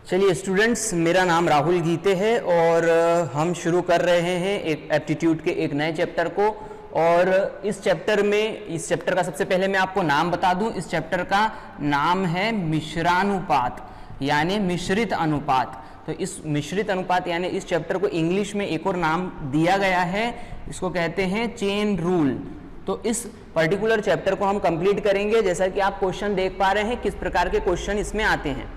चलिए स्टूडेंट्स, मेरा नाम राहुल गीते है और हम शुरू कर रहे हैं एक एप्टीट्यूड के एक नए चैप्टर को। और इस चैप्टर का सबसे पहले मैं आपको नाम बता दूं। इस चैप्टर का नाम है मिश्रानुपात यानी मिश्रित अनुपात। तो इस मिश्रित अनुपात यानी इस चैप्टर को इंग्लिश में एक और नाम दिया गया है, इसको कहते हैं चेन रूल। तो इस पर्टिकुलर चैप्टर को हम कंप्लीट करेंगे। जैसा कि आप क्वेश्चन देख पा रहे हैं किस प्रकार के क्वेश्चन इसमें आते हैं।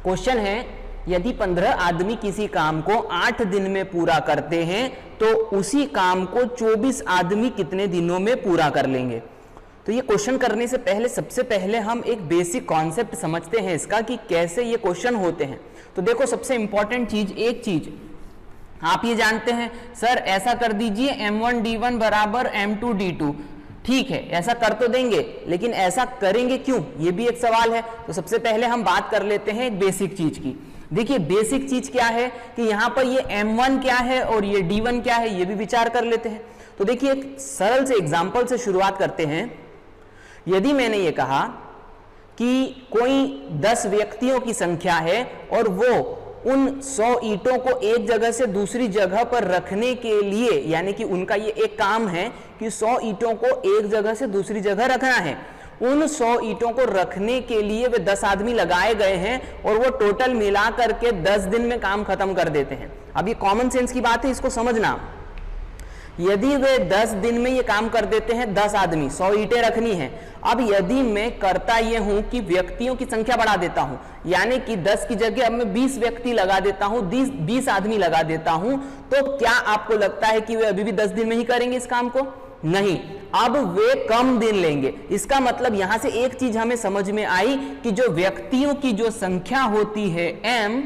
क्वेश्चन है, यदि 15 आदमी किसी काम को 8 दिन में पूरा करते हैं तो उसी काम को 24 आदमी कितने दिनों में पूरा कर लेंगे। तो ये क्वेश्चन करने से पहले सबसे पहले हम एक बेसिक कॉन्सेप्ट समझते हैं इसका कि कैसे ये क्वेश्चन होते हैं। तो देखो, सबसे इंपॉर्टेंट एक चीज आप ये जानते हैं, सर ऐसा कर दीजिए m1 d1 बराबर m2 d2। ठीक है, ऐसा कर तो देंगे, लेकिन ऐसा करेंगे क्यों, ये भी एक सवाल है। तो सबसे पहले हम बात कर लेते हैं एक बेसिक चीज की। देखिए बेसिक चीज क्या है कि यहाँ पर ये m1 क्या है और ये d1 क्या है, ये भी विचार कर लेते हैं। तो देखिए एक सरल से एग्जाम्पल से शुरुआत करते हैं। यदि मैंने ये कहा कि कोई 10 व्यक्तियों की संख्या है और वो उन 100 ईंटों को एक जगह से दूसरी जगह पर रखने के लिए, यानी कि उनका ये एक काम है कि 100 ईंटों को एक जगह से दूसरी जगह रखना है। उन 100 ईंटों को रखने के लिए वे 10 आदमी लगाए गए हैं और वो टोटल मिला करके 10 दिन में काम खत्म कर देते हैं। अब ये कॉमन सेंस की बात है, इसको समझना। यदि वे 10 दिन में ये काम कर देते हैं, 10 आदमी 100 ईंटें रखनी है। अब यदि मैं करता ये हूं कि व्यक्तियों की संख्या बढ़ा देता हूं, यानी कि 10 की जगह अब मैं 20 व्यक्ति लगा देता हूं, 20 आदमी लगा देता हूं, तो क्या आपको लगता है कि वे अभी भी 10 दिन में ही करेंगे इस काम को? नहीं, अब वे कम दिन लेंगे। इसका मतलब यहां से एक चीज हमें समझ में आई कि जो व्यक्तियों की जो संख्या होती है m,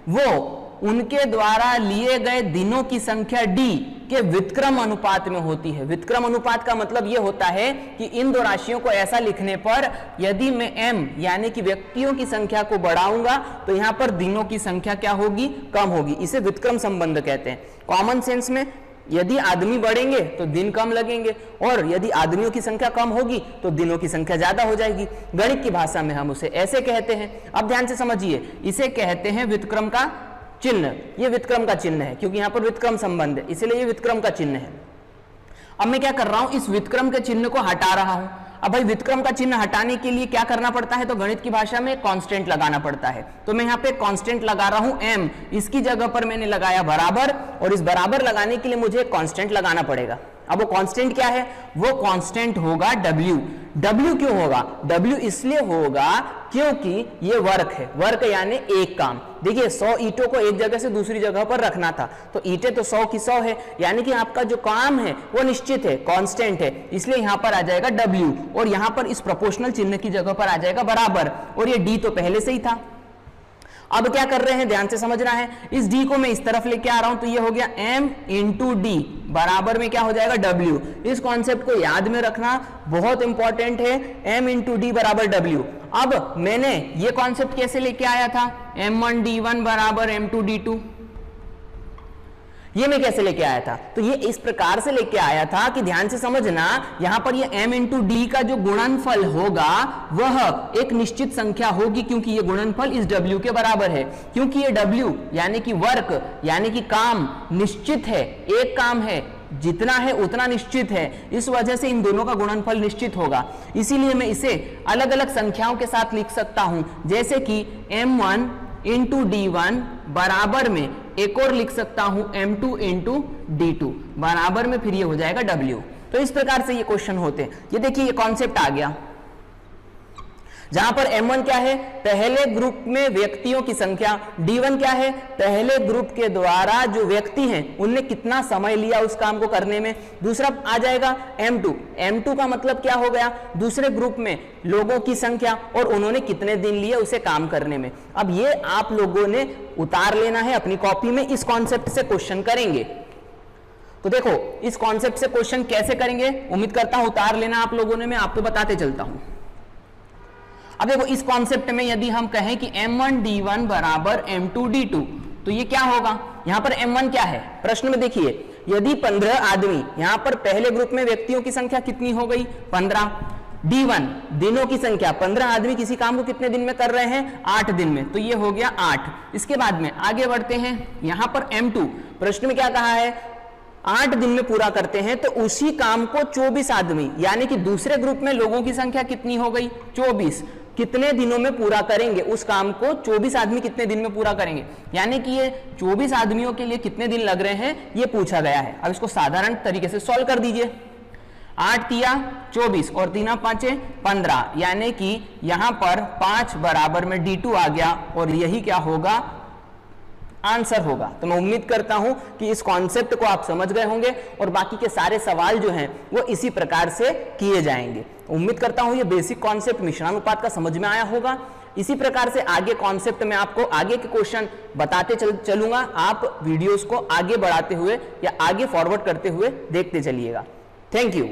वो उनके द्वारा लिए गए दिनों की संख्या d के व्युत्क्रम अनुपात में होती है। व्युत्क्रम अनुपात का मतलब यह होता है कि इन दो राशियों को ऐसा लिखने पर यदि मैं m यानी कि व्यक्तियों की संख्या को बढ़ाऊंगा तो यहां पर दिनों की संख्या क्या होगी? कम होगी। इसे व्युत्क्रम संबंध कहते हैं। कॉमन सेंस में यदि आदमी बढ़ेंगे तो दिन कम लगेंगे और यदि आदमियों की संख्या कम होगी तो दिनों की संख्या ज्यादा हो जाएगी। गणित की भाषा में हम उसे ऐसे कहते हैं। अब ध्यान से समझिए, इसे कहते हैं व्युत्क्रम का चिन्ह। ये व्युत्क्रम का चिन्ह है क्योंकि यहां पर व्युत्क्रम संबंध है, इसलिए ये व्युत्क्रम का चिन्ह है। अब मैं क्या कर रहा हूं, इस व्युत्क्रम के चिन्ह को हटा रहा हूं। अब भाई व्युत्क्रम का चिन्ह हटाने के लिए क्या करना पड़ता है, तो गणित की भाषा में कांस्टेंट लगाना पड़ता है। तो मैं यहाँ पे कांस्टेंट लगा रहा हूं m, इसकी जगह पर मैंने लगाया बराबर, और इस बराबर लगाने के लिए मुझे कांस्टेंट लगाना पड़ेगा। अब वो कांस्टेंट क्या है, वो कांस्टेंट होगा w। w क्यों होगा? w इसलिए होगा क्योंकि ये वर्क है। वर्क यानी एक काम। देखिए 100 ईंटों को एक जगह से दूसरी जगह पर रखना था, तो ईंटें तो 100 की 100 है, यानी कि आपका जो काम है वो निश्चित है, कांस्टेंट है, इसलिए यहां पर आ जाएगा w और यहां पर इस प्रोपोर्शनल चिन्ह की जगह पर आ जाएगा बराबर, और ये d तो पहले से ही था। अब क्या कर रहे हैं, ध्यान से समझना है। इस d को मैं इस तरफ लेके आ रहा हूं, तो ये हो गया m इंटू डी बराबर में क्या हो जाएगा w। इस कॉन्सेप्ट को याद में रखना बहुत इंपॉर्टेंट है, m इंटू डी बराबर w। अब मैंने ये कॉन्सेप्ट कैसे लेके आया था, m1 d1 बराबर m2 d2, ये मैं कैसे लेके आया था? तो ये इस प्रकार से लेके आया था कि ध्यान से समझना, यहां पर ये m इंटू डी का जो गुणनफल होगा वह एक निश्चित संख्या होगी, क्योंकि ये गुणनफल इस w के बराबर है। क्योंकि ये w यानी कि वर्क यानी कि काम निश्चित है, एक काम है, जितना है उतना निश्चित है, इस वजह से इन दोनों का गुणनफल निश्चित होगा। इसीलिए मैं इसे अलग अलग संख्याओं के साथ लिख सकता हूं, जैसे कि m1 इंटू d1 बराबर में एक और लिख सकता हूं m2 इंटू d2 बराबर में, फिर ये हो जाएगा w। तो इस प्रकार से ये क्वेश्चन होते हैं। ये देखिए ये कॉन्सेप्ट आ गया, जहां पर m1 क्या है, पहले ग्रुप में व्यक्तियों की संख्या, d1 क्या है, पहले ग्रुप के द्वारा जो व्यक्ति हैं उनने कितना समय लिया उस काम को करने में। दूसरा आ जाएगा m2 का मतलब क्या हो गया, दूसरे ग्रुप में लोगों की संख्या और उन्होंने कितने दिन लिए उसे काम करने में। अब ये आप लोगों ने उतार लेना है अपनी कॉपी में, इस कॉन्सेप्ट से क्वेश्चन करेंगे। तो देखो इस कॉन्सेप्ट से क्वेश्चन कैसे करेंगे, उम्मीद करता हूं उतार लेना आप लोगों ने, मैं आपको बताते चलता हूं। अब देखो इस कॉन्सेप्ट में यदि हम कहें कि m1 d1 बराबर m2 d2, तो ये क्या होगा, यहां पर m1 क्या है, प्रश्न में देखिए, यदि 15 आदमी, यहां पर पहले ग्रुप में व्यक्तियों की संख्या कितनी हो गई 15, D1 दिनों की संख्या, 15 आदमी किसी काम को कितने दिन में कर रहे हैं, 8 दिन में, तो ये हो गया 8। इसके बाद में आगे बढ़ते हैं, यहां पर M2 प्रश्न में क्या कहा है, 8 दिन में पूरा करते हैं, तो उसी काम को 24 आदमी, यानी कि दूसरे ग्रुप में लोगों की संख्या कितनी हो गई, 24, कितने दिनों में पूरा करेंगे उस काम को, 24 आदमी कितने दिन में पूरा करेंगे, यानी कि ये 24 आदमियों के लिए कितने दिन लग रहे हैं ये पूछा गया है। अब इसको साधारण तरीके से सॉल्व कर दीजिए। 8 तिया 24 और 3 5 15, यानी कि यहां पर 5 बराबर में D2 आ गया और यही क्या होगा, आंसर होगा। तो मैं उम्मीद करता हूं कि इस कॉन्सेप्ट को आप समझ गए होंगे और बाकी के सारे सवाल जो हैं वो इसी प्रकार से किए जाएंगे। उम्मीद करता हूं ये बेसिक कॉन्सेप्ट मिश्रानुपात का समझ में आया होगा। इसी प्रकार से आगे कॉन्सेप्ट में आपको आगे के क्वेश्चन बताते चलूंगा। आप वीडियोस को आगे बढ़ाते हुए या आगे फॉरवर्ड करते हुए देखते चलिएगा। Thank you.